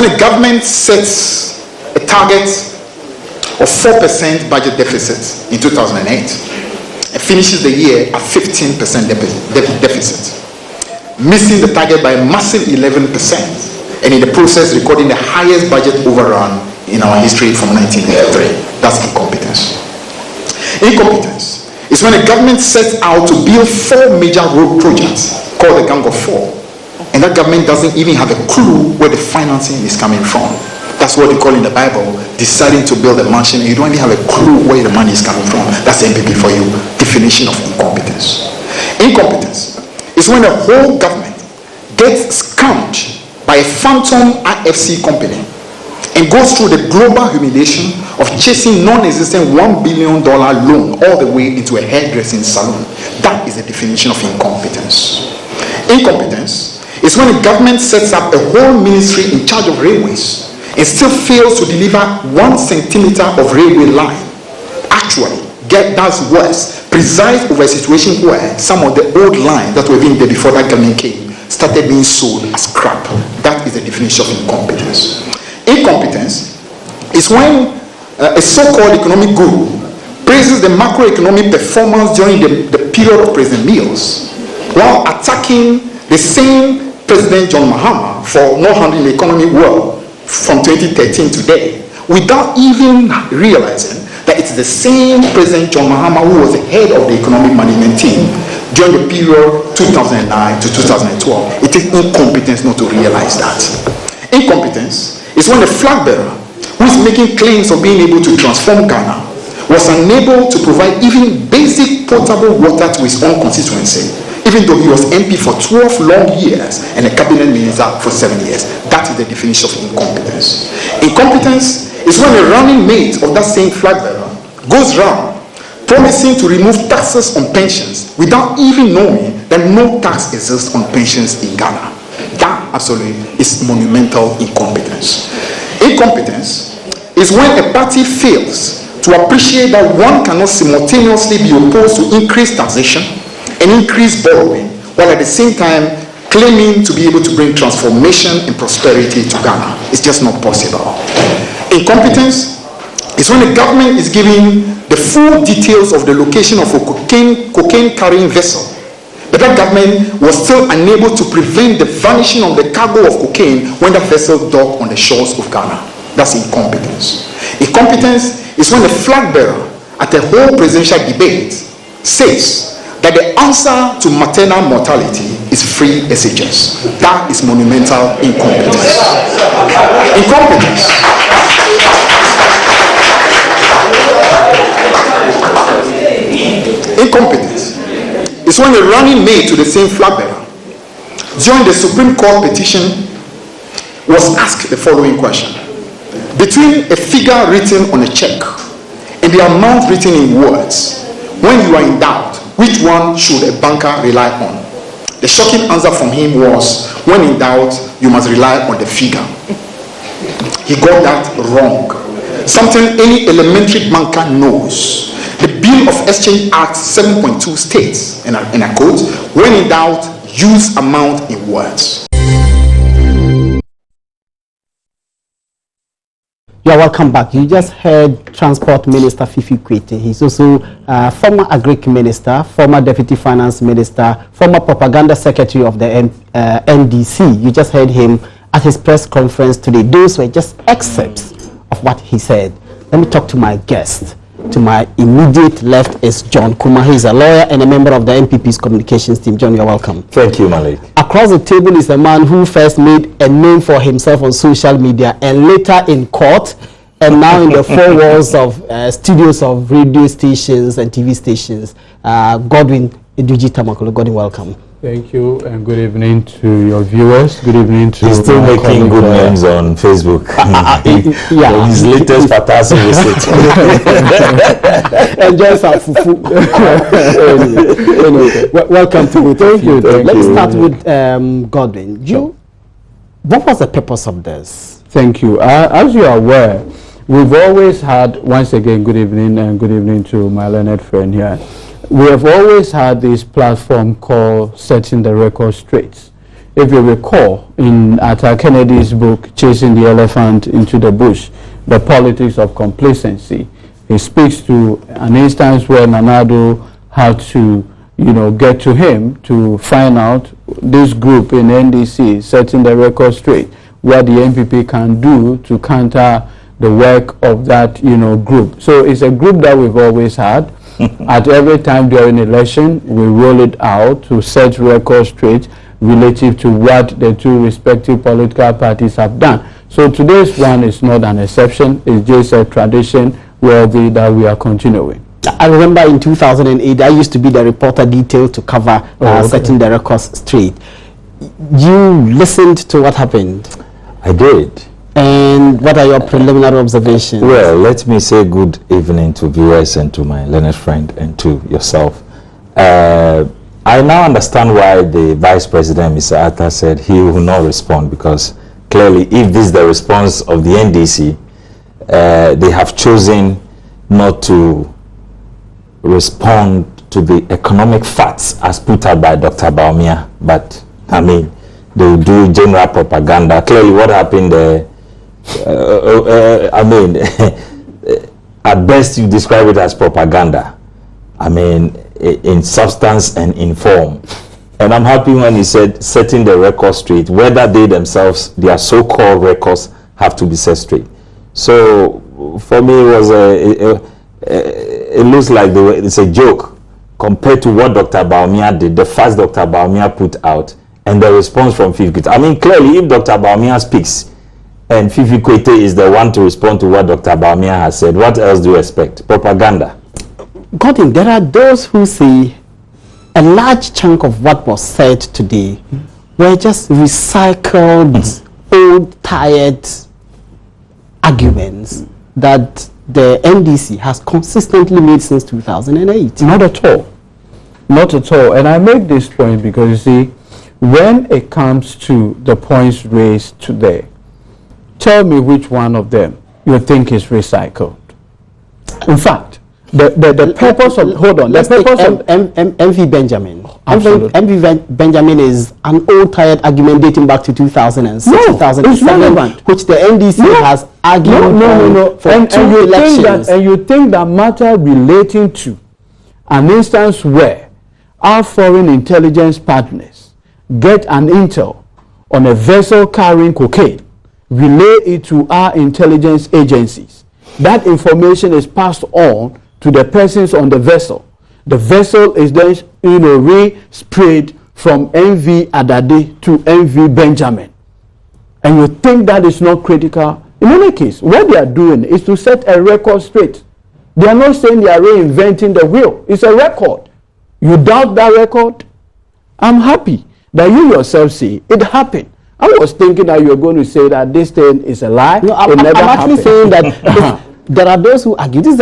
when the government sets a target of 4% budget deficit in 2008 and finishes the year at 15% deficit, missing the target by a massive 11%, and in the process recording the highest budget overrun in our history from 1983. That's incompetence. Incompetence is when the government sets out to build 4 major road projects called the Gang of Four, and that government doesn't even have a clue where the financing is coming from. That's what they call in the Bible deciding to build a mansion and you don't even have a clue where the money is coming from. That's MPP for you. Definition of incompetence. Incompetence is when the whole government gets scammed by a phantom IFC company and goes through the global humiliation of chasing non-existent $1 billion loan all the way into a hairdressing salon. That is the definition of incompetence. Incompetence is when the government sets up a whole ministry in charge of railways and still fails to deliver 1 centimeter of railway line. Actually, that's worse, presides over a situation where some of the old lines that were being there before that government came started being sold as crap. That is the definition of incompetence. Incompetence is when a so-called economic guru praises the macroeconomic performance during the period of President Mills while attacking the same President John Mahama for not handling the economy well from 2013 today, without even realizing that it's the same President John Mahama who was the head of the economic management team during the period 2009 to 2012. It is incompetence not to realize that. Incompetence is when the flag bearer who is making claims of being able to transform Ghana was unable to provide even basic potable water to his own constituency, even though he was MP for 12 long years and a cabinet minister for 7 years. That is the definition of incompetence. Incompetence is when a running mate of that same flag bearer goes round promising to remove taxes on pensions without even knowing that no tax exists on pensions in Ghana. That absolutely is monumental incompetence. Incompetence is when a party fails to appreciate that one cannot simultaneously be opposed to increased taxation and increased borrowing, while at the same time claiming to be able to bring transformation and prosperity to Ghana. It's just not possible. Incompetence is when the government is giving the full details of the location of a cocaine carrying vessel, but that government was still unable to prevent the vanishing of the cargo of cocaine when the vessel docked on the shores of Ghana. That's incompetence. Incompetence is when the flag bearer at a whole presidential debate says that the answer to maternal mortality is free SHS. That is monumental incompetence. Incompetence. Incompetence is when the running mate to the same flag bearer during the Supreme Court petition was asked the following question: between a figure written on a check and the amount written in words, when you are in doubt, which one should a banker rely on? The shocking answer from him was, when in doubt, you must rely on the figure. He got that wrong. Something any elementary banker knows. The Bill of Exchange Act 7.2 states, and I quote, when in doubt, use amount in words. You are welcome back. You just heard Transport Minister Fifi Kwete. He's also former Agric Minister, former Deputy Finance Minister, former Propaganda Secretary of the NDC. You just heard him at his press conference today. Those were just excerpts of what he said. Let me talk to my guest. To my immediate left is John Kuma. He's a lawyer and a member of the NPP's communications team. John, you're welcome. Thank you, Malik. Across the table is a man who first made a name for himself on social media and later in court, and now in the four walls of studios of radio stations and TV stations. Godwin Eduji Tamakolo. Godwin, welcome. Thank you, and good evening to your viewers. Good evening to... He's still making good names on Facebook. Yeah. His latest fantastic visit. Enjoy some fufu. Anyway, welcome to both of you. Let's start with Godwin. What was the purpose of this? Thank you. As you are aware, we've always had, once again, good evening, and good evening to my learned friend here. We have always had this platform called Setting the Record Straight. if you recall, in Arthur Kennedy's book, Chasing the Elephant into the Bush, The Politics of Complacency, he speaks to an instance where Nana Addo had to, get to him to find out this group in NDC setting the record straight, what the NPP can do to counter the work of that, group. So it's a group that we've always had. At every time during election, we roll it out to set record straight relative to what the two respective political parties have done. So today's one is not an exception. It's just a tradition worthy that we are continuing. I remember in 2008, I used to be the reporter detailed to cover setting the records straight. You listened to what happened? I did. And what are your preliminary observations? Well, let me say good evening to viewers and to my learned friend and to yourself. I now understand why the Vice President, Mr. Arthur, said he will not respond, because clearly if this is the response of the NDC, they have chosen not to respond to the economic facts as put out by Dr. Bawumia, but I mean, they will do general propaganda. Clearly what happened there, I mean, at best you describe it as propaganda. I mean, in substance and in form. And I'm happy when he said setting the record straight, whether they themselves, their so-called records, have to be set straight. So for me, it was it looks like it's a joke compared to what Dr. Bawumia did, the facts Dr. Bawumia put out, and the response from Fifi Kwete. I mean, clearly, if Dr. Bawumia speaks and Fifi Kwete is the one to respond to what Dr. Bawumia has said, what else do you expect? Propaganda. Gordon, there are those who say a large chunk of what was said today were just recycled, old, tired arguments that the NDC has consistently made since 2008. Not at all. Not at all. And I make this point because, you see, when it comes to the points raised today, tell me which one of them you think is recycled. In fact, the purpose of, hold on, the purpose of MV Benjamin. MV Benjamin is an old tired argument dating back to 2006, no, 2007, which the NDC has argued for two elections. And you think that matter relating to an instance where our foreign intelligence partners get an intel on a vessel carrying cocaine, relay it to our intelligence agencies. That information is passed on to the persons on the vessel. The vessel is then, re-sprayed from MV Adade to MV Benjamin. And you think that is not critical? In any case, what they are doing is to set a record straight. They are not saying they are reinventing the wheel. It's a record. You doubt that record? I'm happy that you yourself say it happened. I was thinking that you were going to say that this thing is a lie. No, I'm actually saying that there are those who argue this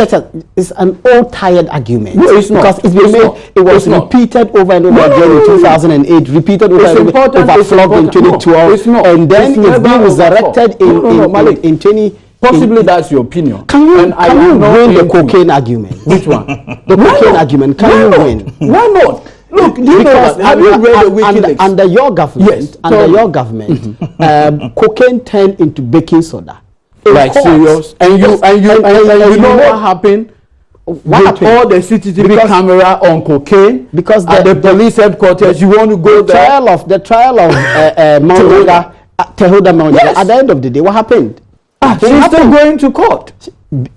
is an old tired argument. No, it's not. Because it's been made, it was repeated over and over again in 2008, repeated over and over, flogged in 2012, and then it's been resurrected in 20. Possibly that's your opinion. Can you win the cocaine argument? Which one? The cocaine argument. Can you win? Why not? Look, do you know what? Have you read the WikiLeaks? Under your government, yes, cocaine turned into baking soda. Like serious? And you know what happened? What happened? All the CCTV camera on cocaine, because at the police headquarters, you want to go there? The trial of Tehuda Mount. Yes. At the end of the day, what happened? She's still going to court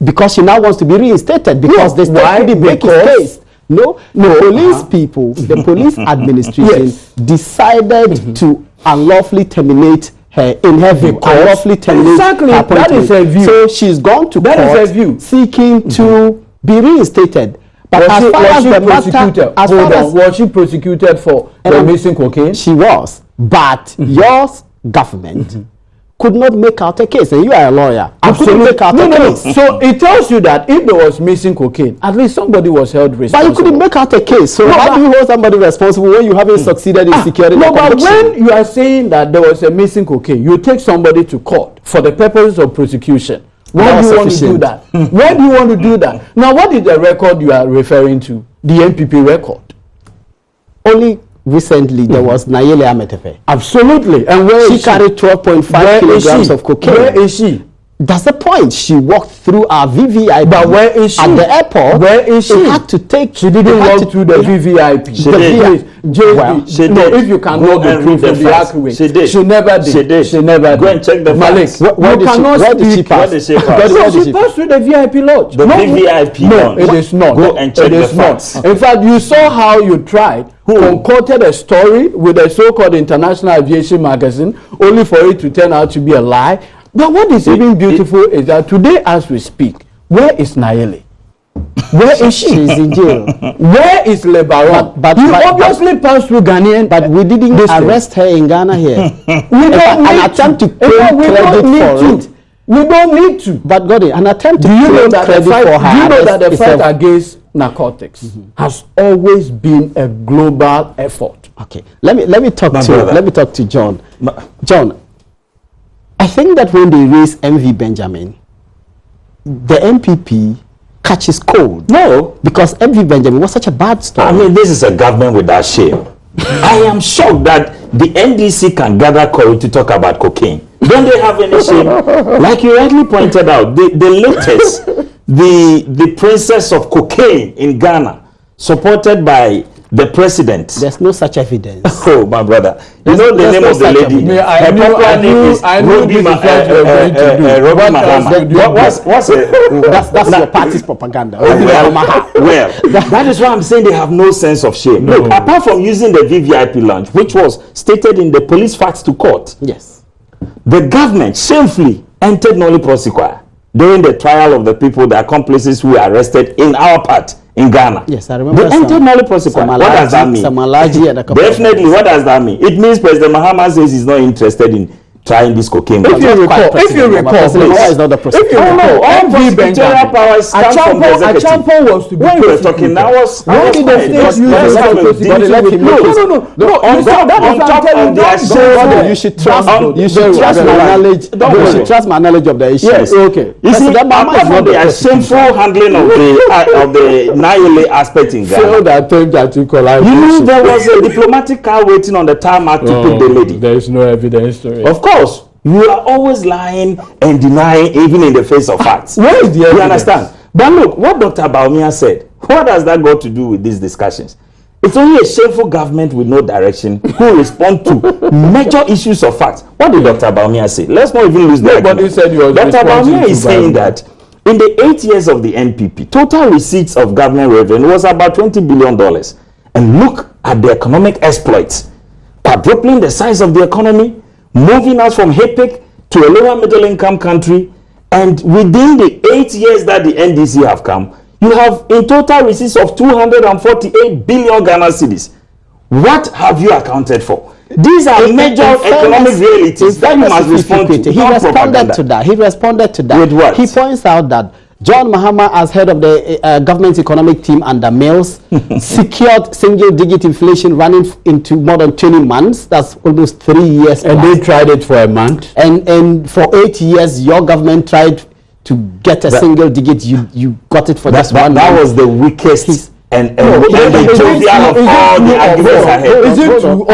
because she now wants to be reinstated because they still couldn't make his case. No, police people, the police administration decided to unlawfully terminate her in her view. Unlawfully terminate her appointment. That is her view. So she's gone to court seeking to be reinstated. But as far as the matter, was she prosecuted for the missing cocaine? She was, but your government could not make out a case, and you are a lawyer. Absolutely. Make out a case. So it tells you that if there was missing cocaine, at least somebody was held responsible. But you couldn't make out a case. So why do you hold somebody responsible when you haven't succeeded in securing a conviction? But when you are saying that there was a missing cocaine, you take somebody to court for the purposes of prosecution. Why do you want to do that? Why do you want to do that? Now, what is the record you are referring to? The NPP record. Only recently, there was Nayeli Ametepe. Absolutely. And where She is carried 12.5 kilograms of cocaine. Where is she? That's the point. She walked through our VVIP. But where is she? At the airport. Where is she? She had to take. She didn't walk through the VVIP. She did. Well, she no, did. if you cannot Go be true to be accurate. She did. She never did. She did. She never Go did. and check the Malik, facts. Where you cannot did she speak. pass? Where did she pass? Where No, did she passed through the VIP lodge. The VVIP No, lodge. it is not. Go and check It the is not. facts. In fact, you saw how you tried, concocted a story with a so-called International Aviation magazine, only for it to turn out to be a lie. But what is even beautiful is that today, as we speak, where is Nayeli? Where is she? She's in jail. Where is Lebaron? But obviously passed through Ghanaian. But we didn't arrest her in Ghana here. We don't an need attempt to In claim fact, we credit don't need for to. it. We don't need to. But God, an attempt to Do you know claim that credit the fight, for her do you know that the arrest fight is a- against narcotics has always been a global effort? Okay, let me talk to John. John, I think that when they raise MV Benjamin, the MPP catches cold. No. Because MV Benjamin was such a bad story. I mean, this is a government without shame. I am shocked that the NDC can gather courage to talk about cocaine. Don't they have any shame? Like you rightly pointed out, the latest, the princess of cocaine in Ghana, supported by the president. There's no such evidence. Oh, my brother. You know the name of the lady? I knew this is what you were going to do. What's it? That's your party's propaganda. Well, that is why I'm saying they have no sense of shame. Look, apart from using the VVIP lounge, which was stated in the police facts to court, Yes. the government shamefully entered noli prosequi during the trial of the people, the accomplices who were arrested in our part in Ghana. Yes, I remember. They entered noli prosequi. What does that mean? Definitely, what does that mean? It means President Mahama says he's not interested in trying this cocaine. If you recall, is not the prosecutor. MV Benjamin, Achampo was to be when we were talking, that was why did the state use You should trust my knowledge. You should trust my knowledge of the issue. Yes, okay. You see, apart from the shameful handling of the Nayeli aspect in Ghana, you know there was a diplomatic car waiting on the tarmac to pick the lady. There is no evidence to it. Of course, you are always lying and denying even in the face of facts. Where is the evidence? You understand? But look, what Dr. Baumia said, what has that got to do with these discussions? It's only a shameful government with no direction who respond to major issues of facts. What did Dr. Baumia say? Let's not even lose the argument. Said you Dr. Baumia is saying that in the 8 years of the NPP, total receipts of government revenue was about $20 billion. And look at the economic exploits, quadrupling the size of the economy, moving us from HAPEC to a lower middle income country, and within the 8 years that the NDC have come, you have in total receipts of 248 billion Ghana cedis. What have you accounted for? These are major economic realities that you must respond to. He responded to that. He responded to that. With what? He points out that John Mahama, as head of the government economic team under Mills, secured single-digit inflation running into more than 20 months. That's almost 3 years. And they tried it for a month. And for 8 years, your government tried to get a single-digit. You got it for just 1 month. That was the weakest and the jovial of all the arguments I had. Is it true?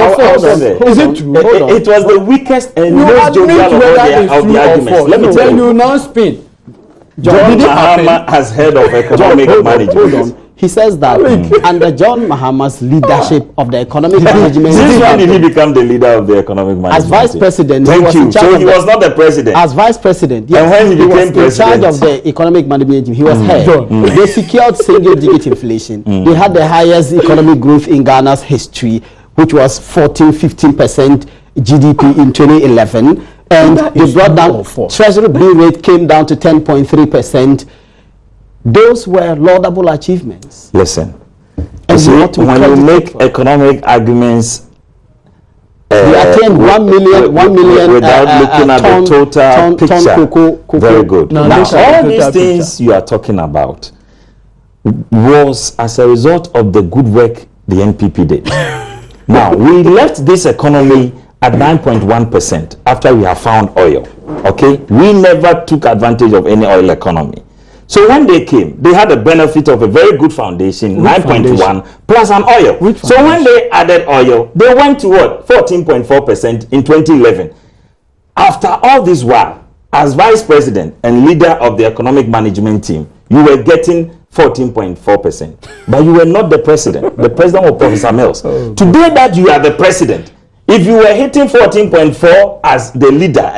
Is it true? It was the weakest and most jovial of the arguments. Let me tell you. You now spin. John Mahama as head of economic management. Hold on. He says that under John Mahama's leadership of the economic management. Since when did he become the leader of the economic management? As vice president. Thank you. So he was not the president. As vice president. Yes, and when he became was president, in charge of the economic management, he was head. They secured single-digit inflation. They had the highest economic growth in Ghana's history, which was 14-15% GDP in 2011. And they brought down treasury bill rate came down to 10.3%. Those were laudable achievements. Listen, and see, when you make economic arguments, we attained 1 million without looking at the total picture. Cocoa. Very good. Now all these things you are talking about was as a result of the good work the NPP did. Now, we left this economy at 9.1% after we have found oil. Okay, we never took advantage of any oil economy. So when they came, they had the benefit of a very good foundation, 9.1 plus an oil. So when they added oil, they went to what? 14.4% in 2011. After all this while, as vice president and leader of the economic management team, you were getting 14.4%. But you were not the president. The president was Professor Mills. Today that you are the president, if you were hitting 14.4 as the leader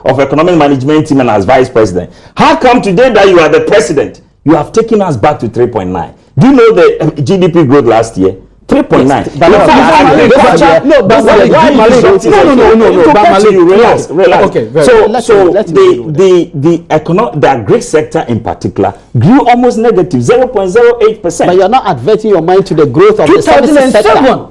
of economic management team and as vice president, how come today that you are the president, you have taken us back to 3.9? Do you know the GDP growth last year? 3.9. So the agri sector in particular grew almost negative 0.08%. But you're not adverting your mind to the growth of the services sector.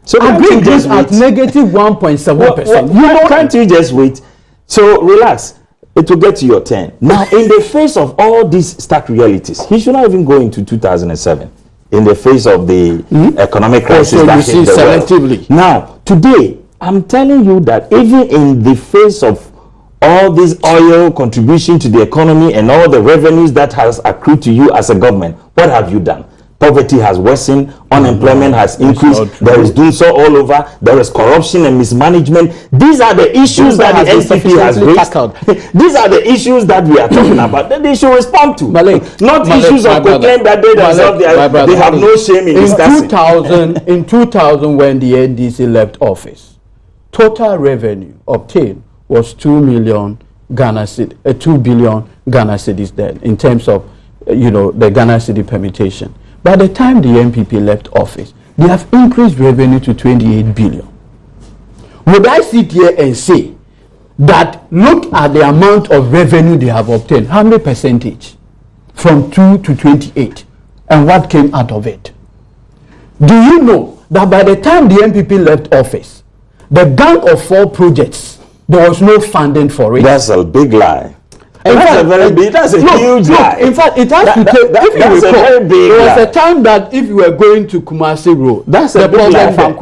So agri grew at negative 1.7%. Can't you just wait? So relax. It will get to your turn. Now, in the face of all these stark realities, he should not even go into 2007. In the face of the economic crisis that hit the world. Now, today, I'm telling you that even in the face of all this oil contribution to the economy and all the revenues that has accrued to you as a government, what have you done? Poverty has worsened, unemployment has increased, there is doing so all over, there is corruption and mismanagement. These are the issues that the NDC has raised. These are the issues that we are talking about that they should respond to. Not issues of proclaim that they themselves they have no shame in discussing. In 2000, when the NDC left office, total revenue obtained was 2 billion Ghana cedis then, in terms of the Ghana cedi permutation. By the time the MPP left office, they have increased revenue to 28 billion. Would I sit here and say that look at the amount of revenue they have obtained, how many percentage? From 2 to 28. And what came out of it? Do you know that by the time the MPP left office, the Gang of 4 projects, there was no funding for it? That's a big lie. That's a huge lie. In fact, it has to take. There was a time that if you were going to Kumasi Road, that's a big lie. The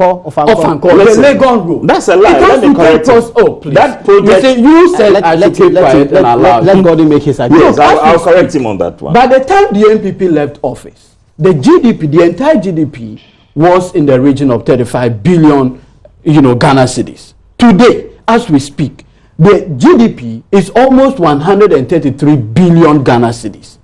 Legon Road. That's a lie. Let me correct you. Oh, please. That project. You said I should keep quiet and allow. Let Gordon make his argument. Yes, I'll correct him on that one. By the time the MPP left office, the GDP, the entire GDP, was in the region of 35 billion, Ghana cedis. Today, as we speak, the GDP is almost 133 billion Ghana cedis.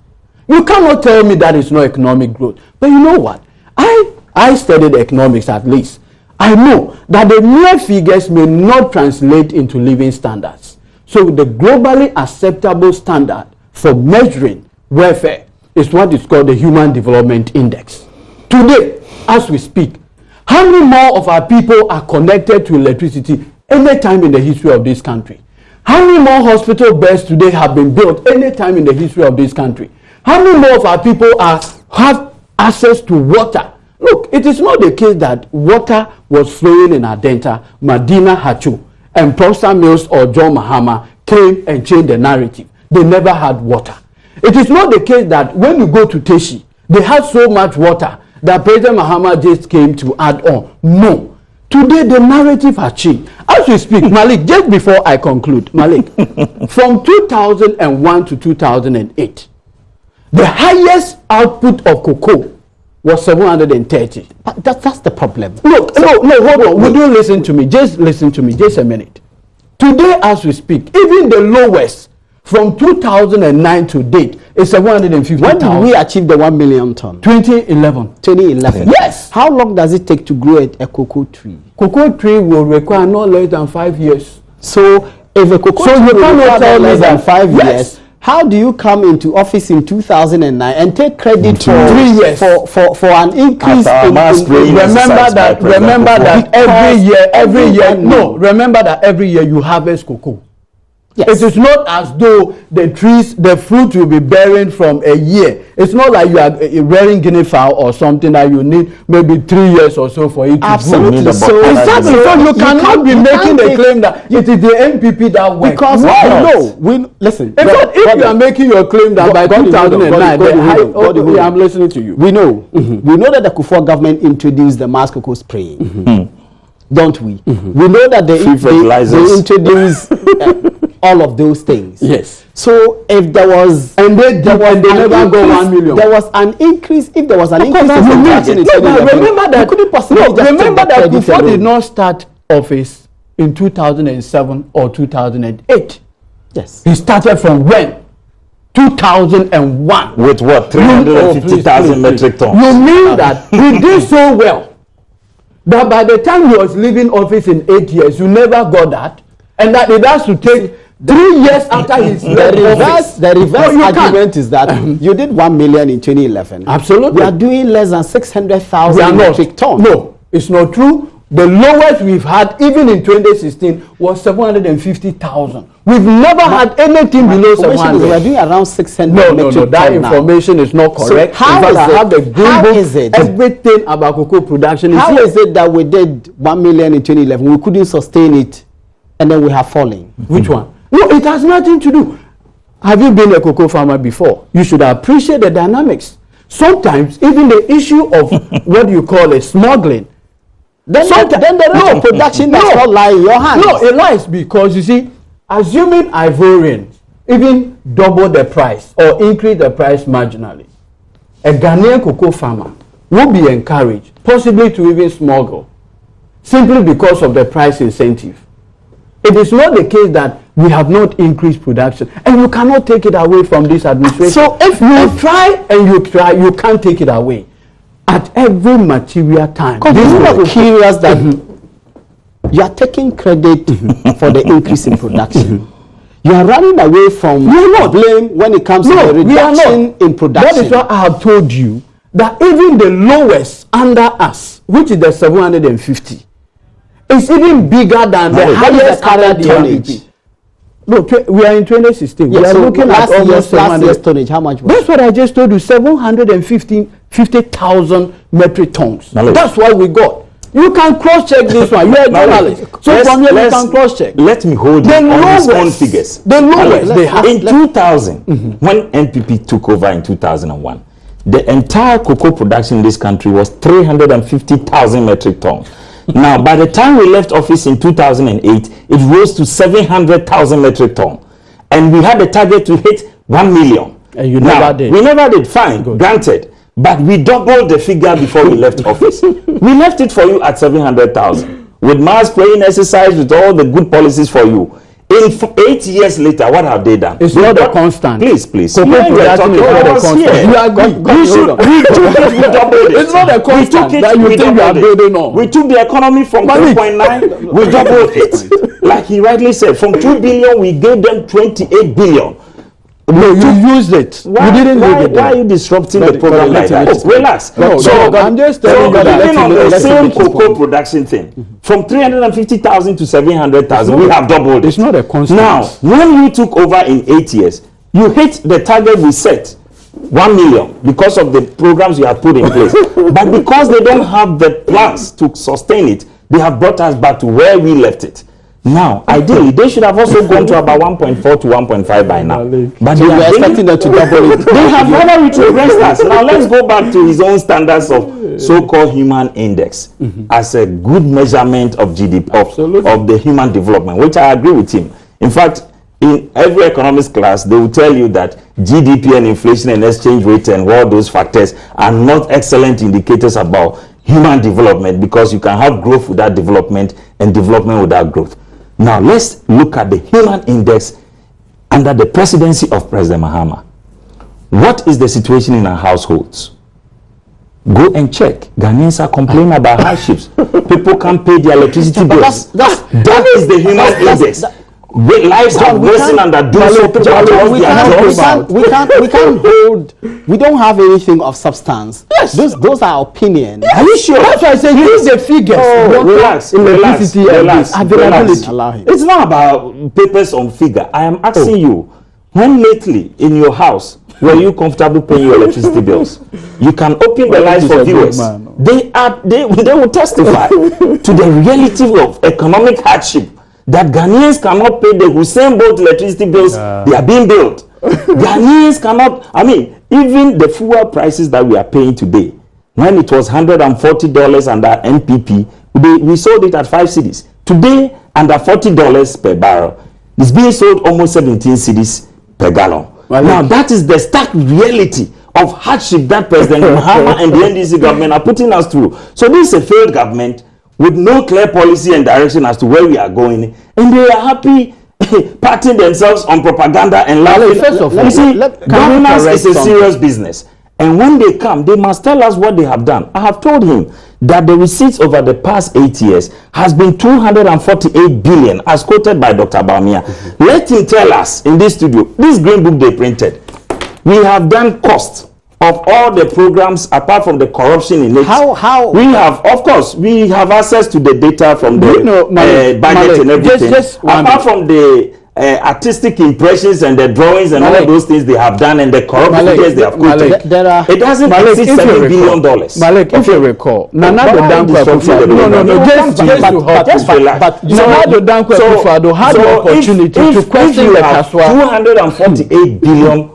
You cannot tell me that is no economic growth. But you know what? I studied economics at least. I know that the mere figures may not translate into living standards. So the globally acceptable standard for measuring welfare is what is called the Human Development Index. Today, as we speak, how many more of our people are connected to electricity any time in the history of this country? How many more hospital beds today have been built any time in the history of this country? How many more of our people have access to water? Look, it is not the case that water was flowing in Adenta, Medina Hachu, and Professor Mills or John Mahama came and changed the narrative. They never had water. It is not the case that when you go to Teshi, they had so much water that President Mahama just came to add on. No. Today, the narrative has changed. As we speak, Malik, just before I conclude, Malik, from 2001 to 2008, the highest output of cocoa was 730. That's the problem. Look, no, hold on. Would you listen to me? Just listen to me, just a minute. Today, as we speak, even the lowest from 2009 to date is 750,000. When did we achieve the 1 million ton? 2011. 2011. Yes. How long does it take to grow a cocoa tree? Cocoa tree will require not less than 5 years. So if a cocoa tree will require less than 5 years, how do you come into office in 2009 and take credit for 3 years for an increase remember that every year you harvest cocoa. Yes. It is not as though the fruit will be bearing from a year. It's not like you are rearing guinea fowl or something that you need maybe 3 years or so for it to grow. Absolutely. So you cannot be making the claim that it is the MPP that works. Because listen. In fact, if you are making your claim that by 2009, I'm listening to you. We know. We know that the Kufuor government introduced the mass cocoa spraying. Don't we? We know that they introduced all of those things. Yes. So if there was and they never got 1 million. There was an increase. If there was an increase in production in 2011, remember that. couldn't possibly remember that Kufuor did not start office in 2007 or 2008. Yes. He started from when? 2001. With what? 350,000 metric tons. You mean that he did so well that by the time he was leaving office in 8 years, you never got that, and that it has to take 3 years after his the reverse argument is that you did 1 million in 2011. Absolutely. We are doing less than 600,000 metric tons. No, it's not true. The lowest we've had, even in 2016, was 750,000. We've never had anything below 700. We are doing around 600 metric tons. That information is not correct. So how is it? I have the How book, is it? everything about cocoa production. How is it that we did 1 million in 2011? We couldn't sustain it, and then we have fallen. Which one? No, it has nothing to do. Have you been a cocoa farmer before? You should appreciate the dynamics. Sometimes even the issue of what you call a smuggling. Then the rate of production does not lie in your hands. No, it lies because you see, assuming Ivorians even double the price or increase the price marginally, a Ghanaian cocoa farmer will be encouraged possibly to even smuggle simply because of the price incentive. It is not the case that we have not increased production, and you cannot take it away from this administration. So if you try and you try, you can't take it away. At every material time. This is curious that you are taking credit for the increase in production. You are running away from blame when it comes to the reduction in production. That is why I have told you that even the lowest under us, which is the 750, is even bigger than the highest current tonnage. Look, we are in 2016. Yes, we are looking at almost last year's tonnage. How much was That's what I just told you, 750,000 metric tons. That's what we got. You can cross-check this one. You are a journalist. So from here, you can cross-check. Let me hold you on his own figures. The lowest they have. In 2000, when NPP took over in 2001, the entire cocoa production in this country was 350,000 metric tons. Now, by the time we left office in 2008, it rose to 700,000 metric tons. And we had a target to hit 1 million. And you never did. We never did, fine, granted. But we doubled the figure before we left office. We left it for you at 700,000. With mass spraying exercise, with all the good policies for you. In 8 years later, what have they done? It's not a constant. Please. Cocoa production is not a constant. You agree? We doubled it. It's not a constant that you think you are building on. We took the economy from 3.9, we doubled it. Like he rightly said, from 2 billion, we gave them 28 billion. No, you used it. Why, you didn't leave it. Why are you disrupting the program like that? Relax. No, I'm just telling you that. On the same cocoa production thing, from 350,000 to 700,000, we have doubled it. It's not a constant. Now, when you took over in 8 years, you hit the target we set, 1 million, because of the programs you have put in place. But because they don't have the plans to sustain it, they have brought us back to where we left it. Now, ideally, they should have also gone to about 1.4 to 1.5 by now. But so we are expecting them to double it. They have never retrogressed us. Now, let's go back to his own standards of so-called human index as a good measurement of GDP, of the human development, which I agree with him. In fact, in every economics class, they will tell you that GDP and inflation and exchange rate and all those factors are not excellent indicators about human development, because you can have growth without development and development without growth. Now, let's look at the human index under the presidency of President Mahama. What is the situation in our households? Go and check. Ghanaians are complaining about hardships. People can't pay their electricity bills. That is the human index. Lives are worsened under doom. We don't have anything of substance. Yes. Those are opinions. Are you sure? That's why I say use the figures. Relax. Availability. It's not about papers on figure. I am asking you, when lately in your house were you comfortable paying your electricity bills? You can open the lights for viewers. They will testify to the reality of economic hardship, that Ghanaians cannot pay the Hussein Bolt electricity bills. They are being billed. Ghanaians cannot, even the fuel prices that we are paying today, when it was $140 under NPP, we sold it at 5 cedis. Today, under $40 per barrel, It's being sold almost 17 cedis per gallon. Well, now, that is the stark reality of hardship that President Mahama and the NDC government are putting us through. So this is a failed government with no clear policy and direction as to where we are going. And they are happy patting themselves on propaganda and laughing. First of all, you see, governance is a serious business. And when they come, they must tell us what they have done. I have told him that the receipts over the past 8 years has been 248 billion, as quoted by Dr. Bawumia. Let him tell us in this studio, this green book they printed, we have done cost of all the programs apart from the corruption in it. How we have, of course, we have access to the data from the budget and everything. Apart from the artistic impressions and the drawings and all those things they have done and the corrupt figures they have quoted, it doesn't exceed $7 billion. Malik, if you recall, Nana Danko had the opportunity to question the Kaswa 248 billion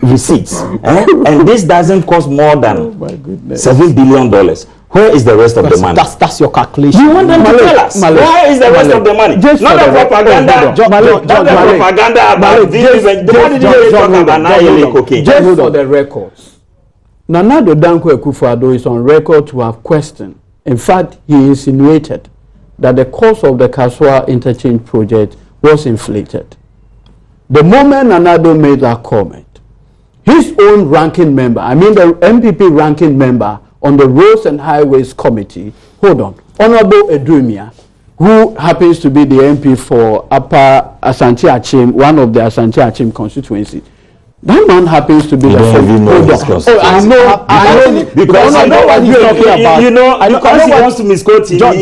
receipts, and this doesn't cost more than $7 billion. Where is the rest of the money? That's your calculation. You want them to tell us where is the rest of the money? Not the propaganda. Not the propaganda about this. Just for the records, Nana Danko Akufo-Addo is on record to have questioned. In fact, he insinuated that the cost of the Kaswa interchange project was inflated. The moment Nana made that comment, his own ranking member, I mean the MPP ranking member on the Roads and Highways Committee, Honorable Edumia, who happens to be the MP for Upper Asante Achim, one of the Asante Achim constituency. That man happens to be the I know because I know what he's talking about. You know, because he wants to misquote him. John,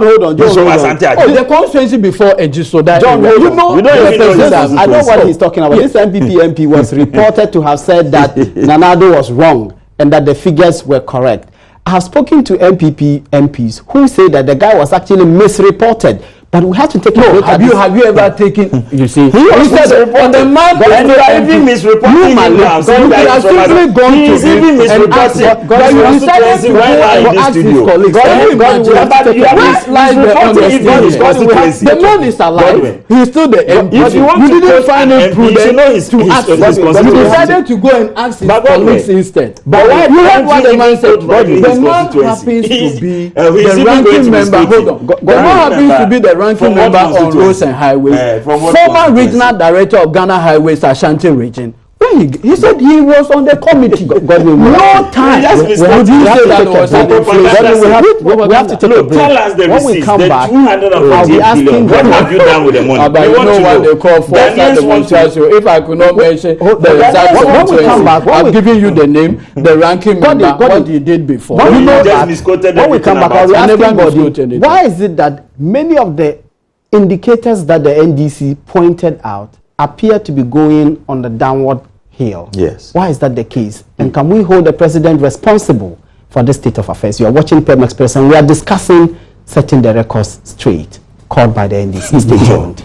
hold on. The constituency before Ejisoda. John, I know what he's talking about. This MP was reported to have said that Nanado was wrong and that the figures were correct. I have spoken to MPs who say that the guy was actually misreported. But we have to take a look at this. Have you ever taken, you see, he said on the map, and you are even misreporting him now. So you have simply gone to him and asked him. But you decided to go and ask his colleagues. The man is alive. He is still the MP. You didn't find it prudent to ask him. You decided to go and ask his colleagues instead. But you heard what the man said. The man happens to be the ranking member. Hold on. The man happens to be the ranking member on Roads and Highways, former regional director of Ghana Highways Ashanti region. He said he was on the committee. No time. Would you say that was an inflation? We have to take a break. Tell us the when we come back, I'll be asking what have you done with the money? You know what they call for demonstration. If I could not mention the exact when we come back, I'm giving you the name, the ranking member, what he did before. When we come back, I'll be asking why is it that many of the indicators that the NDC pointed out appear to be going on the downward hill? Yes. Why is that the case? And can we hold the president responsible for this state of affairs? You are watching PM Express and we are discussing setting the records straight, called by the NDC. Stay tuned.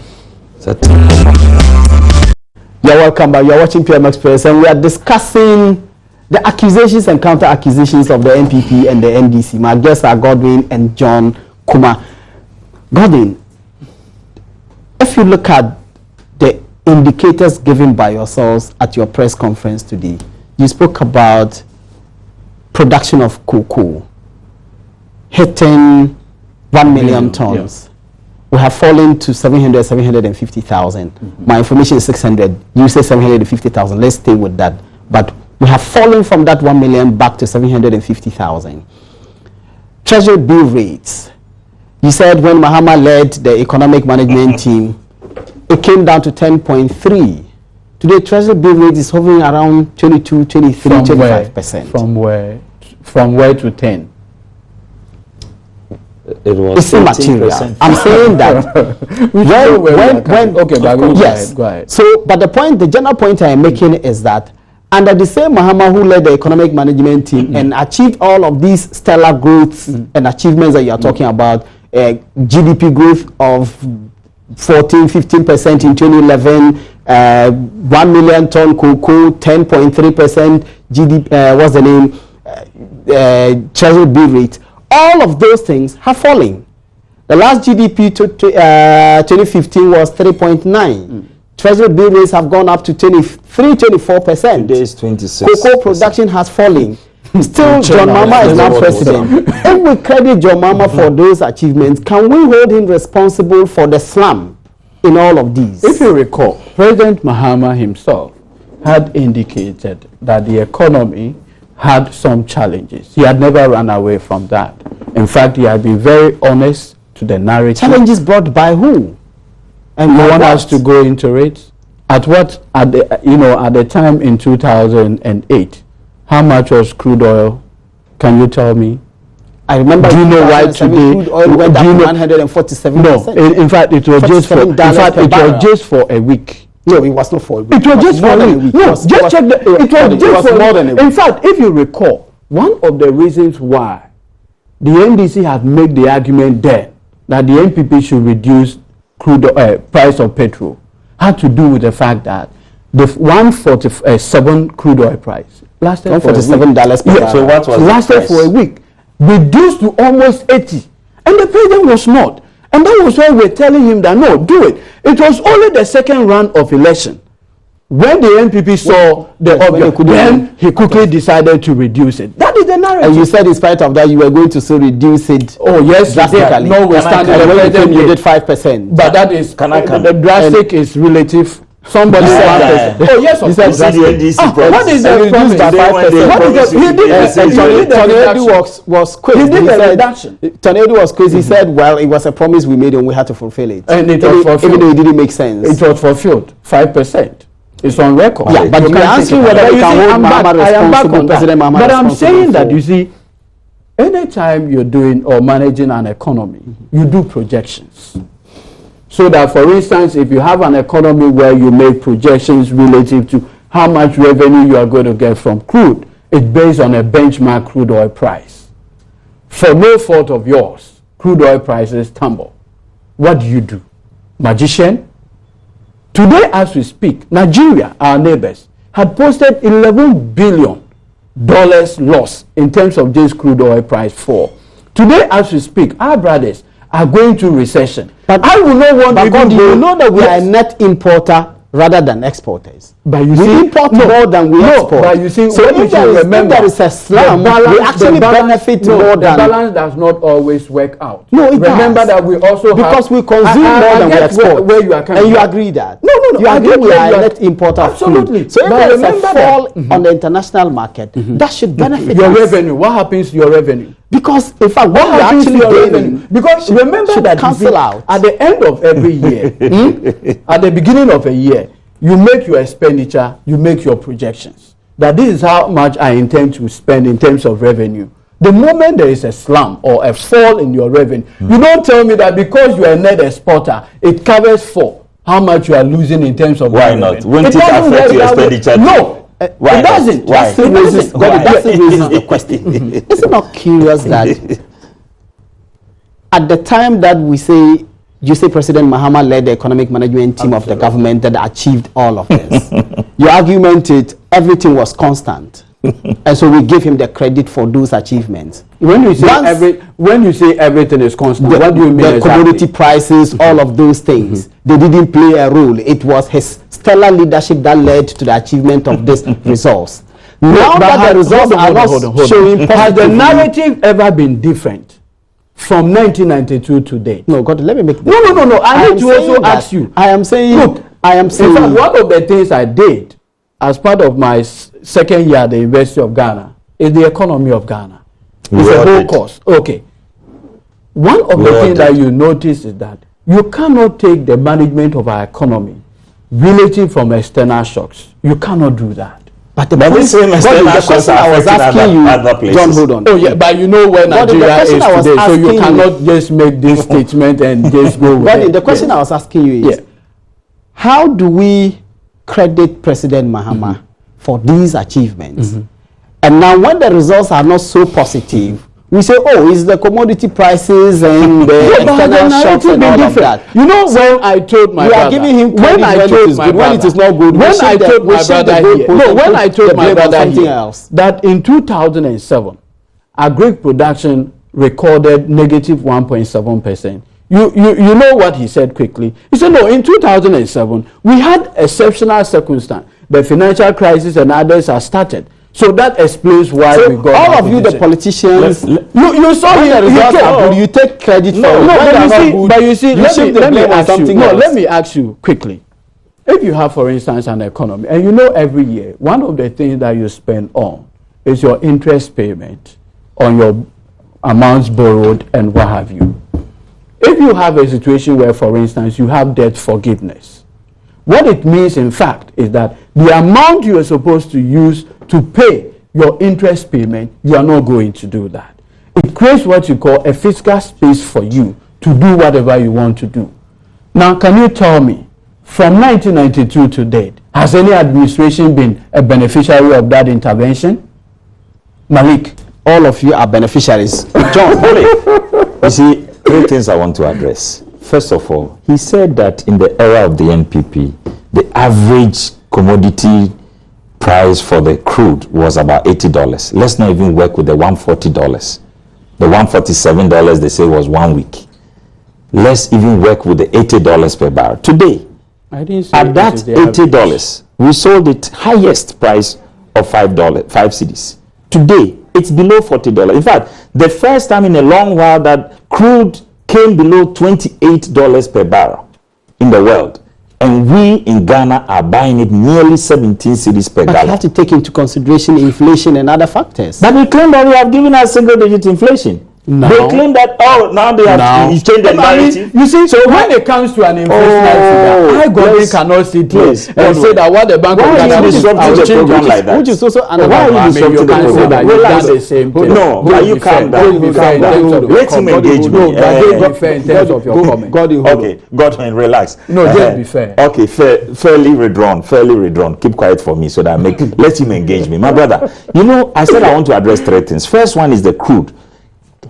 You're welcome back. You're watching PM Express and we are discussing the accusations and counter accusations of the NPP and the NDC. My guests are Godwin and John Kuma. Godwin, if you look at the indicators given by yourselves at your press conference today, you spoke about production of cocoa hitting 1 million tons. Yeah. We have fallen to 750,000. My information is 600. You say 750,000. Let's stay with that. But we have fallen from that 1 million back to 750,000. Treasury bill rates. You said when Mahama led the economic management team, it came down to 10.3. Today, Treasury bill rate is hovering around 22, 23, 25%. From where to 10? It was it's immaterial. I'm saying that go ahead. So, but the general point I am making is that under the same Mahama who led the economic management team and achieved all of these stellar growths and achievements that you are talking about, GDP growth of 14-15% in 2011, 1 million ton cocoa, 10.3% GDP. What's the name? Treasury bill rate. All of those things have fallen. The last GDP to 2015 was 3.9. Treasury bill rates have gone up to 24%. Today is 26%. Cocoa production has fallen. Still, John Mahama is now president. If we credit John Mahama for those achievements, can we hold him responsible for the slump in all of these? If you recall, President Mahama himself had indicated that the economy had some challenges. He had never run away from that. In fact, he had been very honest to the narrative. Challenges brought by who? And you want us to go into it? At the time in 2008, how much was crude oil? Can you tell me? I remember. Do you know why today crude oil went up 147%? No, in fact, it was just for. In fact, it was just for a week. No, it was not for a week. It was just for a week. No, just check the. It was just for more than a week. In fact, if you recall, one of the reasons why the NDC had made the argument then that the NPP should reduce crude price of petrol had to do with the fact that the 147 crude oil price lasted $147 per barrel. So what was lasted for a week, reduced to almost 80, and the president was not. And that was why we're telling him that no, do it. It was only the second round of election when the NPP saw the object, then he quickly decided to reduce it. That is the narrative. And you said in spite of that, you were going to still reduce it. Oh yes, drastically. No, we stand. You did 5%. But that is the drastic is relative. Somebody said that. Oh yes, of course. What is the promise? Tornado was crazy. He did the reduction. Tornado was crazy. He said, well, it was a promise we made and we had to fulfill it. And it was fulfilled. Even though it didn't make sense. It was fulfilled. 5%. It's on record. Yeah, but you're asking whether we can hold Mahama responsible, President Mahama. But I'm saying that, you see, anytime you're doing or managing an economy, you do projections. So that, for instance, if you have an economy where you make projections relative to how much revenue you are going to get from crude, it's based on a benchmark crude oil price. For no fault of yours, crude oil prices tumble. What do? Magician? Today, as we speak, Nigeria, our neighbors, had posted $11 billion loss in terms of this crude oil price fall. Today, as we speak, our brothers are going to recession. But I will not want to go. You know that we are a net importer rather than exporters. But you we see, import more than we export. But you see, so if there is a slump, we actually benefit more than. The balance does not always work out. No, it remember that we also because we consume more than we export. Where you are coming and you from. agree that? No. You agree we are a net importer. Absolutely. So if there is a fall on the international market, that should benefit your revenue. What happens to your revenue? Because in fact, what we actually gaining, because remember that cancel out at the end of every year, at the beginning of a year, you make your expenditure, you make your projections. That this is how much I intend to spend in terms of revenue. The moment there is a slump or a fall in your revenue, you don't tell me that because you are a net exporter, it covers for how much you are losing in terms of why not? Wouldn't it affect your expenditure? No. Why it doesn't. Why? That raises the question. Is it not curious that at the time that you say President Mahama led the economic management team of the government that achieved all of this, your argument is everything was constant, and so we give him the credit for those achievements. When you say everything is constant, what do you mean? The exactly? commodity prices, all of those things, they didn't play a role. It was his stellar leadership that led to the achievement of these results. Now that the results are not showing positively, has the narrative ever been different from 1992 to date? No, God, let me make No. I need to also ask you. I am saying. Look, in fact, one of the things I did as part of my second year at the University of Ghana is the economy of Ghana. It's a whole course. Okay. One of the things that you notice is that you cannot take the management of our economy relative from external shocks. You cannot do that. But the same external shocks I was asking you, other places. John, hold on. Oh yeah, but you know where Nigeria is today, so you cannot just make this statement and just go with it. The question I was asking you is, how do we credit President Mahama for these achievements? And now when the results are not so positive, we say, oh, it's the commodity prices and the external shocks and all of that. You know, when I told my brother, are giving him credit when it is not good. When I told my brother here, when I told my brother here that in 2007, agric production recorded negative 1.7%. You know what he said quickly. He said, no, in 2007, we had exceptional circumstance. The financial crisis and others are started. So that explains why we got all of you, the politicians, you saw the results. You take credit for it. But you see, let me ask you quickly. If you have, for instance, an economy, and you know every year, one of the things that you spend on is your interest payment on your amounts borrowed and what have you. If you have a situation where, for instance, you have debt forgiveness, what it means, in fact, is that the amount you are supposed to use to pay your interest payment, you are not going to do that. It creates what you call a fiscal space for you to do whatever you want to do. Now, can you tell me, from 1992 to date, has any administration been a beneficiary of that intervention? Malik? All of you are beneficiaries. John, you see, three things I want to address. First of all, he said that in the era of the NPP, the average commodity price for the crude was about $80. Let's not even work with the $140. The $147 they say was 1 week. Let's even work with the $80 per barrel. Today, at that $80, we sold it highest price of $5 cedis. Today, it's below $40. In fact, the first time in a long while that crude came below $28 per barrel in the world. And we in Ghana are buying it nearly 17 cedis per gallon. You have to take into consideration inflation and other factors. But we claim that we have given us single-digit inflation. No. They claim that, now they have changed the narrative. You see, so when it comes to an inflationary figure, I cannot sit here and say that what the Bank of Ghana is disrupting the program like that. Which is also another. Why are you disrupting the program? Relax. The same thing. No, are you calm down? Let him engage me. Be fair in terms of your comment. Okay, Godwin, relax. No, just be fair. Okay, fairly redrawn. Keep quiet for me so that let him engage me. My brother, you know, I said I want to address three things. First one is the crude.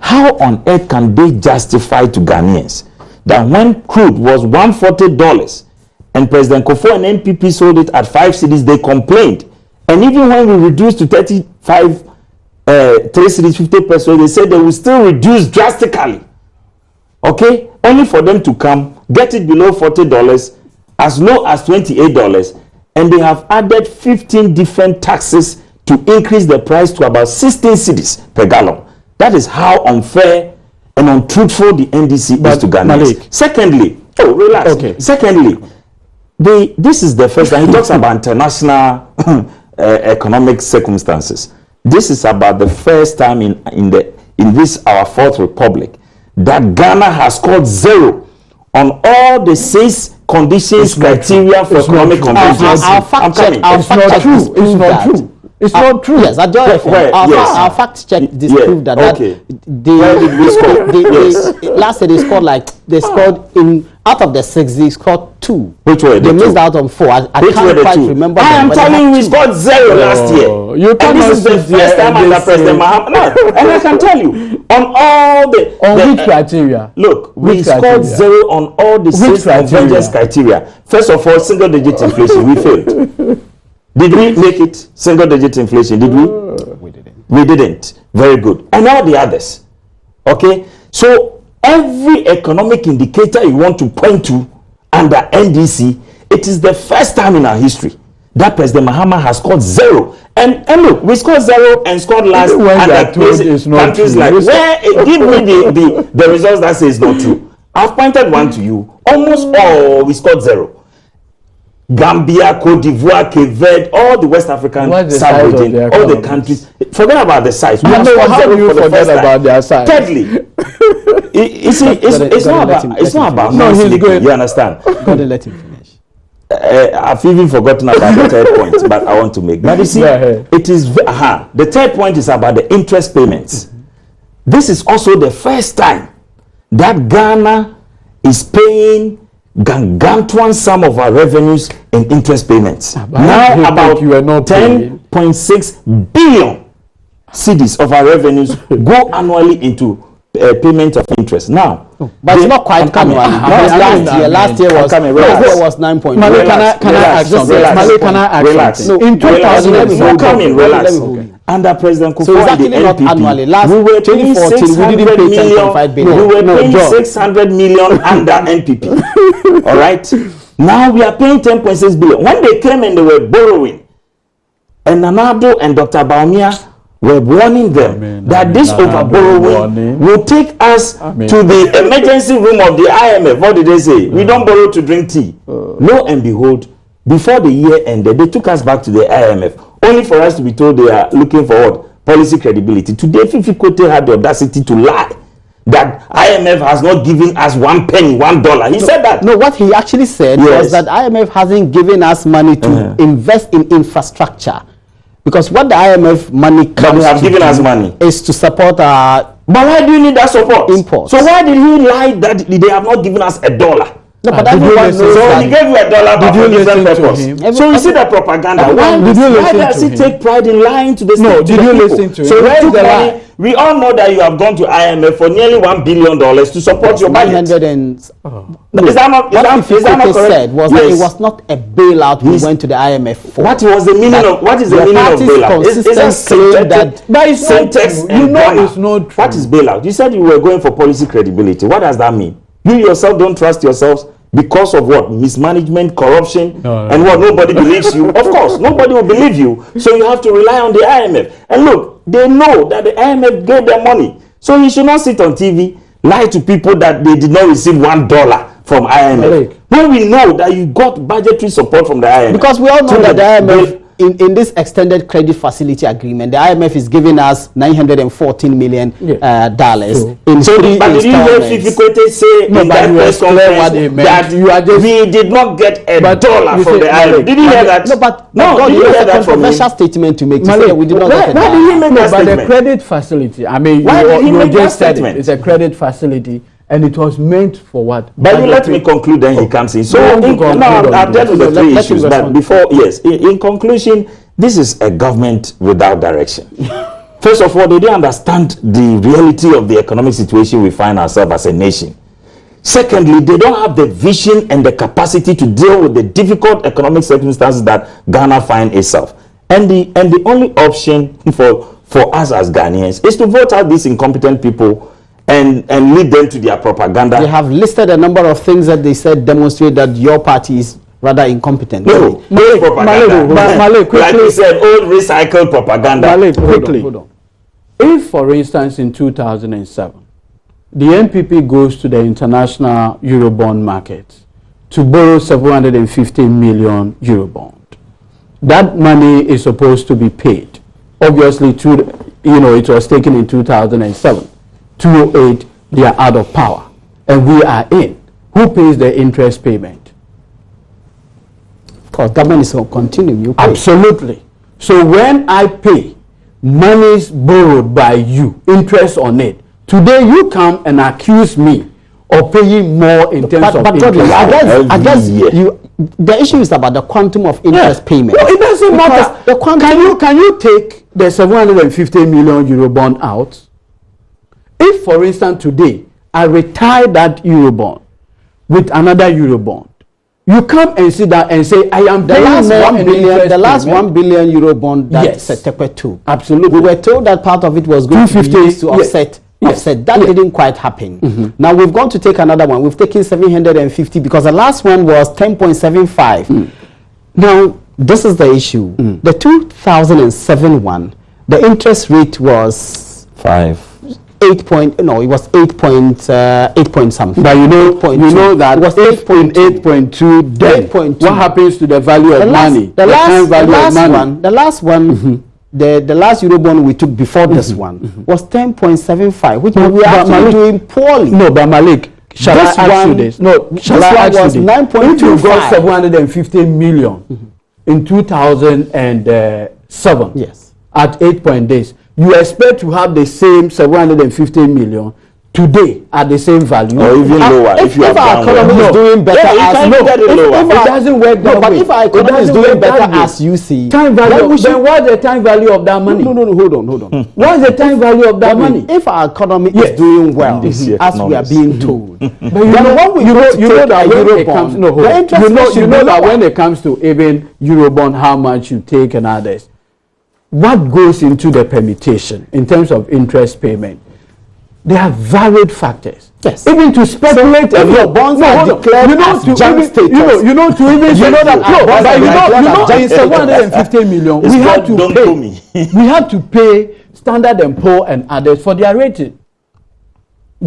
How on earth can they justify to Ghanaians that when crude was $140 and President Kufuor and NPP sold it at 5 cedis, they complained. And even when we reduced to 35, 3 cedis, 50 pesos, they said they will still reduce drastically. Okay? Only for them to come, get it below $40, as low as $28, and they have added 15 different taxes to increase the price to about 16 cedis per gallon. That is how unfair and untruthful the NDC is to Ghanaians. Secondly, relax. Okay. Secondly, this is the first time he talks about international economic circumstances. This is about the first time in this our fourth republic that Ghana has scored 0 on all the 6 conditions criteria for economic convergence. It's not true. It's not true. Yes, our fact check disproved that. Okay. Where did we score? Last year they scored in out of the 6 they scored 2. Which were they missed out on 4. I can't quite remember. I am telling you, we scored 0 last year. You and this is the first time under President Mahama. No, and I can tell you on all the which criteria. Look, we scored 0 on all the 6 convergence criteria. First of all, single-digit inflation, we failed. Did we make it single-digit inflation? Did we? We didn't. We didn't. Very good. And all the others. Okay? So, every economic indicator you want to point to under NDC, it is the first time in our history that President Mahama has scored 0. And look, we scored 0 and scored last under countries like where give me the results that say it's not true. I've pointed one to you. Almost all we scored 0. Gambia, Cote d'Ivoire, Cape Verde, all the West African sub-region, all the countries. Forget about the size. We have forget about their size. Thirdly, it's not about you understand? God let him finish. I've even forgotten about the third point, but I want to make. But you see, it is the third point is about the interest payments. This is also the first time that Ghana is paying gargantuan sum of our revenues in interest payments. Now about 10.6 billion cedis of our revenues go annually into payment of interest. Now, but it's not quite annually. Last year was 9.1. Can I ask something? Relax. In 2007, relax. under President Kufuor. So it's actually the not NPP, annually. Last we were paying 2014, we didn't pay 10.5 billion. We were paying John. 600 million under NPP. All right. Now we are paying 10.6 billion. When they came and they were borrowing, and Nanado and Dr. Baumia were warning them that this overborrowing will take us to the emergency room of the IMF. What did they say? We don't borrow to drink tea. Lo and behold, before the year ended, they took us back to the IMF, only for us to be told they are looking for what? Policy credibility. Today, Fifi Kote had the audacity to lie that IMF has not given us 1 penny, $1. He said that. No, what he actually said was that IMF hasn't given us money to invest in infrastructure. Because what the IMF money comes have given us money is to support our. But why do you need that support? Imports. So why did he lie that they have not given us $1? No, but everyone knows So that. he gave you $1 but for different purpose. So you see the propaganda. Why does he take pride in lying to the state? No, did you listen to him? So where is the lie? We all know that you have gone to IMF for nearly $1 billion to support your budget. Is that not correct? Said was that it was not a bailout we went to the IMF for. What is the meaning of bailout? Is that syntax and grammar? It's not true. What is bailout? You said you were going for policy credibility. What does that mean? You yourself don't trust yourselves because of what? Mismanagement, corruption, and what? Nobody believes you. Of course, nobody will believe you. So you have to rely on the IMF. And look, they know that the IMF gave them money. So you should not sit on TV, lie to people that they did not receive $1 from IMF. When we know that you got budgetary support from the IMF. Because we all know that the IMF, in this extended credit facility agreement, the IMF is giving us $914 million in so three but did you hear Fifi Kote say in that press conference that we did not get $1 from the IMF? Did you hear that? No, but did you hear that from him? Controversial statement to make. To say we did not get $1. Why did he make that statement? But the credit facility, I mean, you just said it. It's a credit facility. And it was meant for what? But you let me conclude, then he comes in. So, I've dealt with the three issues. But before, in conclusion, this is a government without direction. First of all, they don't understand the reality of the economic situation we find ourselves as a nation. Secondly, they don't have the vision and the capacity to deal with the difficult economic circumstances that Ghana finds itself. And the only option for us as Ghanaians is to vote out these incompetent people and lead them to their propaganda. They have listed a number of things that they said demonstrate that your party is rather incompetent. No propaganda. Malay, quickly. Like we said, old recycled propaganda. Malay, quickly. Hold on. If, for instance, in 2007, the NPP goes to the international Eurobond market to borrow 750 million Eurobond, that money is supposed to be paid. Obviously, it was taken in 2007. 208, they are out of power, and we are in. Who pays the interest payment? Of course, government is going to continue. Absolutely. So when I pay monies borrowed by you, interest on it, today you come and accuse me of paying more in terms of interest. I guess the issue is about the quantum of interest payment. No, it doesn't matter. The quantum, can you take the 750 million Eurobond out? If, for instance, today I retire that Eurobond with another Eurobond, you come and sit down and say, I am paying the last 1 billion Eurobond that Setekwe took. Absolutely. We were told that part of it was going to be used to offset. That didn't quite happen. Now we've gone to take another one. We've taken 750 because the last one was 10.75. Now, this is the issue. The 2007 one, the interest rate was 8 point something. But you know that it was 8.2 then. 8.2. What happens to the value of money? The last one, the last Eurobond we took before this one was 10.75, which we are actually doing poorly. No, but Malik, shall I ask you this? No, shall I ask you this? 9.25. If you got 750 million in 2007, yes, at 8 point days, you expect to have the same 750 million today at the same value, or even lower. If our economy is doing better, it doesn't work that way. But if our economy is doing better as you see, time value. Then what's the time value of that money? No, hold on. What's the time value of that money? If our economy is doing well, as we are being told, but you know that when it comes to even Eurobond, how much you take and others, what goes into the permutation in terms of interest payment, there are varied factors. Yes. Even to speculate, if your bonds are declared as junk status, you know it's 150 million. We have to pay. We have to pay Standard and Poor and others for their rating.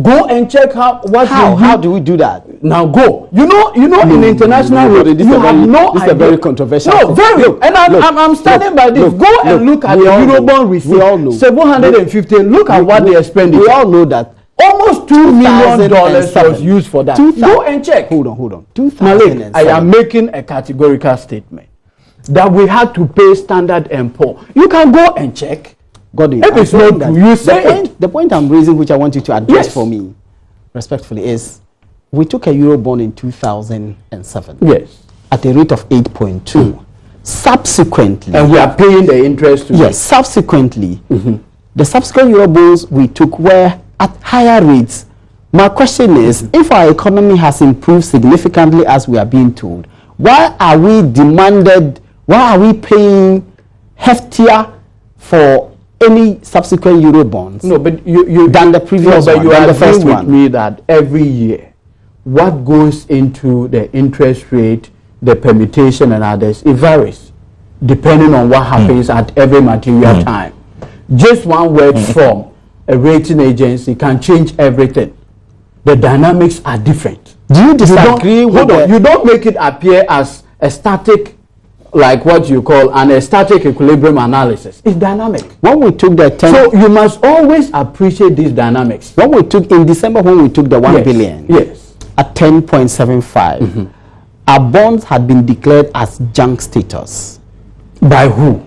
Go and check how do we do that? Now go. You know, in international rating, you have no idea. This is a very controversial. No, very. And I'm standing by this. Go and look at the Eurobond receipt. We all know. 750. Look at what they are spending. We all know that almost $2 million was used for that. Go and check. Hold on. Malik, I am making a categorical statement that we had to pay Standard and Poor. You can go and check. Godwin, if it's not true, you say the point I'm raising, which I want you to address Yes. for me, respectfully, is we took a Eurobond in 2007. Yes. At a rate of 8.2. Subsequently, And we are paying the interest to yes, subsequently, the subsequent Eurobonds we took were at higher rates. My question is, if our economy has improved significantly as we are being told, why are we paying heftier for any subsequent Eurobonds No, but you than the previous one, but you than the agree first with one? me that every year, what goes into the interest rate, the permutation and others, it varies depending on what happens at every material time. Just one word from a rating agency can change everything. The dynamics are different. Do you disagree with You don't make it appear as a static, like what you call a static equilibrium analysis. It's dynamic. When we took the 10, So you must always appreciate these dynamics. when we took in December, when we took the 1 Yes. billion Yes. at 10.75, our bonds had been declared as junk status By who?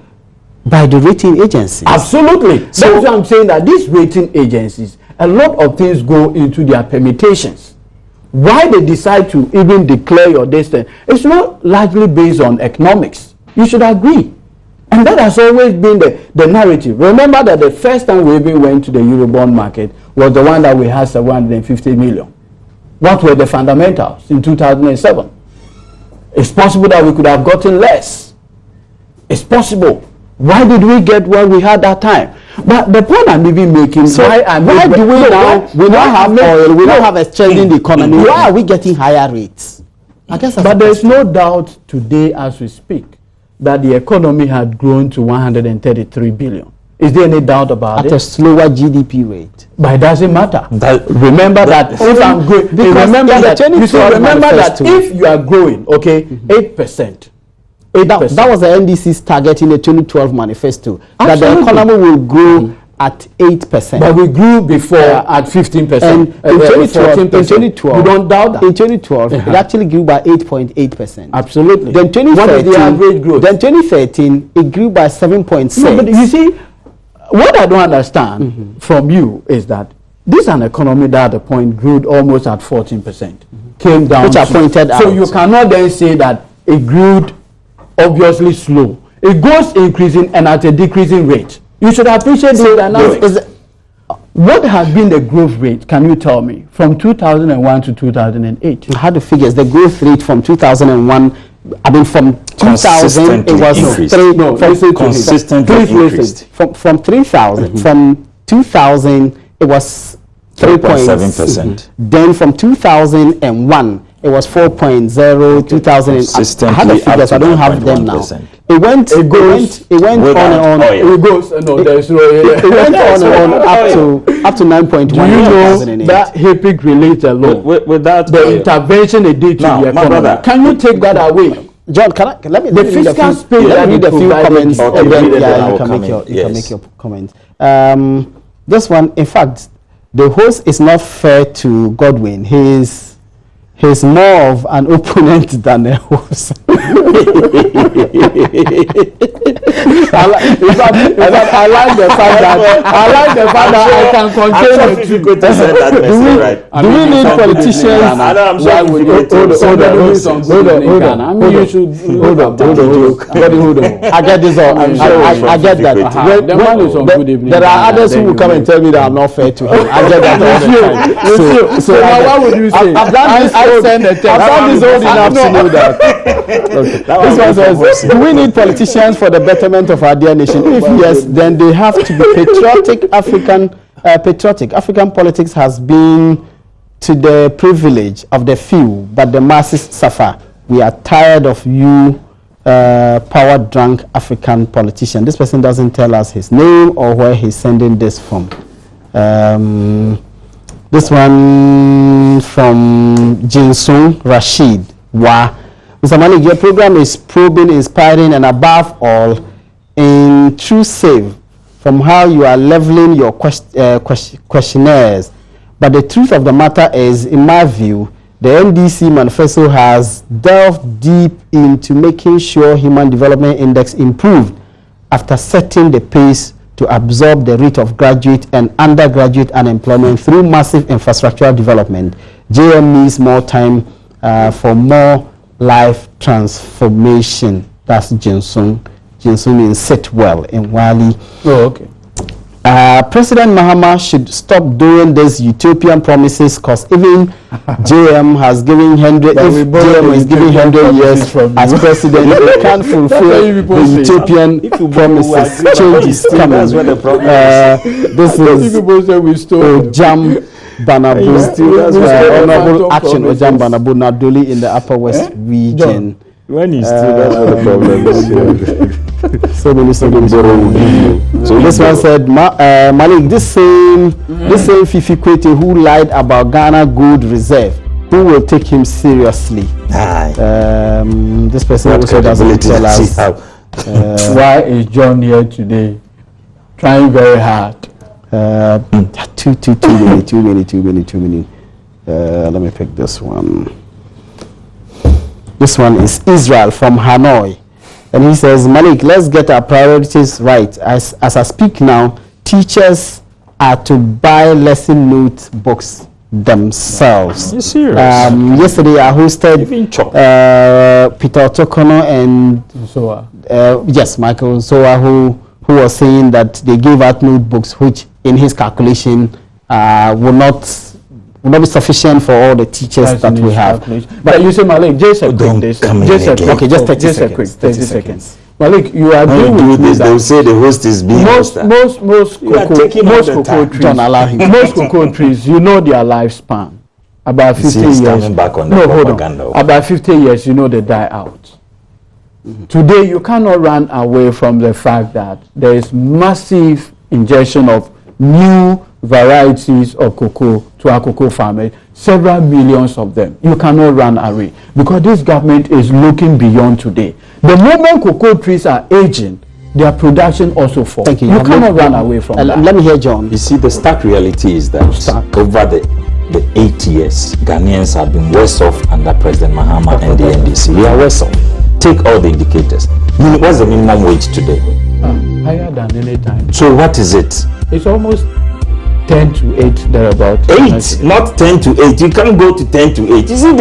by the rating agencies. Absolutely. That's why I'm saying that these rating agencies, a lot of things go into their permutations. Why they decide to even declare your destiny, it's not largely based on economics. You should agree. And that has always been the narrative. Remember that the first time we even went to the Eurobond market was the one that we had 750 million. What were the fundamentals in 2007? It's possible that we could have gotten less. It's possible. Why did we get what we had that time? But the point I'm even making, why do we now have oil, we don't have exchange in the economy, why are we getting higher rates? I guess But there's no doubt today as we speak that the economy had grown to 133 billion. Is there any doubt about at it? a slower GDP rate. But it doesn't matter. Remember that if I'm growing, remember that if you are growing, okay, 8%. That was the NDC's target in the 2012 manifesto. Absolutely. That the economy will grow at 8%. But we grew before at 15%. And in 2012, you don't doubt that. In 2012, it actually grew by 8.8%. Absolutely. Then 2013, what is the average growth? Then 2013, it grew by 7.6. No, but you see, what I don't understand from you is that this is an economy that at the point grew almost at 14%. Came down. Which I pointed out. So you cannot then say that it grew obviously slow. It goes increasing and at a decreasing rate. You should appreciate the dynamics. What has been the growth rate, can you tell me, from 2001 to 2008? I had the figures. The growth rate from 2001, I mean from 2000, it was consistently increased. From 3000, from 2000, it was 3.7%. Then from 2001, it was 4.0, 2000. I had the figures, I don't have them now. It went on and on. It goes, no, there's no. It went on and on up to 9.1. Do you know that HIPIC relates alone? With that, the intervention it did to the economy. Can you take that away? John, let me read a few comments, and then you can make your comments. This one, in fact, the host is not fair to Godwin. He's more of an opponent than a host. I like the fact that I can contain it. Do we need politicians? Hold on. I get this all. I get that. There are others who will come and tell me that I'm not fair to him. I get that all the time. So what would you say? I've done this old enough to know that. Okay. This one says, do we need politicians for the betterment of our dear nation? If yes, then they have to be patriotic. African politics has been to the privilege of the few, but the masses suffer. We are tired of you power-drunk African politician. This person doesn't tell us his name or where he's sending this from. This one from Jinsung Rashid. Wow. Mr. Malik, your program is probing, inspiring, and above all, intrusive from how you are leveling your questionnaires. But the truth of the matter is, in my view, the NDC manifesto has delved deep into making sure Human Development Index improved after setting the pace to absorb the rate of graduate and undergraduate unemployment through massive infrastructural development. JM needs more time for more life transformation. That's Jinsung. Jinsung in Sitwell in Wali. Oh, okay. President Mahama should stop doing these utopian promises, because even JM has given 100. If JM is giving 100 years as president, they can't fulfill the utopian promises. Change is coming. That's where the problem is. This is Ojam Banabu, Honorable Action Ojam Banabu Naduli in the Upper West region. When he's still, that's where the problem is. So many. So this one said, Malik, this same Fifi Kwete who lied about Ghana gold reserve, who will take him seriously? This person also doesn't tell us. Why is John here today? Trying very hard. Too many. Let me pick this one. This one is Israel from Hanoi. And he says, Malik, let's get our priorities right. As I speak now, teachers are to buy lesson notebooks themselves. You're serious? Yesterday I hosted Peter Otokono and Michael Soa, who was saying that they gave out notebooks which in his calculation will not be sufficient for all the teachers that we have. But you say, Malik, just a quick. Okay, just 30 seconds. Malik, you are doing with this. They will say the host is being most cocoa trees, you know their lifespan. About 50 years. About 50 years, you know they die out. Today, you cannot run away from the fact that there is massive injection of new varieties of cocoa to our cocoa farmers, several millions of them. You cannot run away because this government is looking beyond today. The moment cocoa trees are aging, their production also falls. Thank you. You cannot run away from that. Let me hear John. You see, the stark reality is that over the 8 years, Ghanaians have been worse off under President Mahama and the NDC. We are worse off. Take all the indicators. What's the minimum wage today? Higher than any time. So what is it? It's almost 10 to 8 thereabout. 8, not 10 to 8. You can't go to 10 to 8. You see,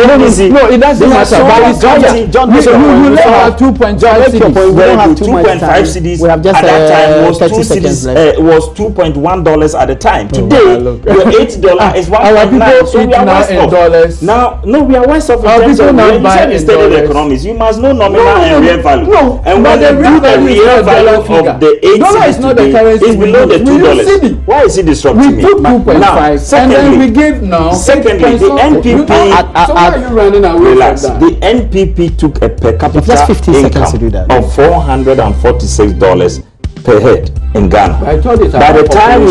no, it doesn't matter. John, you have 2.5 CDs. We don't have 2.5 CDs. We have just at that time was 30 seconds left. Was $2.1 at the time. Today, your $8 is $1.9. So we are worse off. Now, no, we are worse off in terms of when you said you studied economics. You must know nominal and real value. No, and when you do the real value of the 8 CDs today, it's below the $2. Why is it disrupting? We took 2.5 and then we give now. Secondly, the NPP. So why are you running away Relax. from that? The NPP took a per capita income of $446 per head in Ghana. I thought it. By the time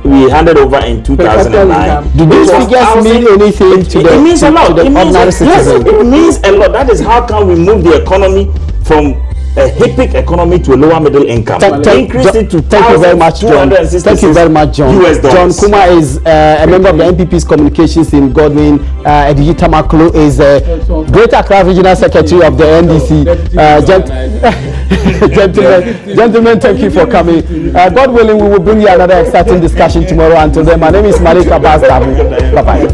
we handed over in 2009, do these figures mean anything to the? It means a lot. It means a lot. That is how can we move the economy from a HIPIC economy to a lower middle income. Increase it to thank you very much, John. Thank you very much, John. John Kuma is a member of the NPP's communications team. Godwin Ediji Tamaklo is Greater Accra Regional Secretary of the NDC. Gentlemen, thank you for coming. God willing, we will bring you another exciting discussion tomorrow. Until then, my name is Malik Abbas. Bye bye.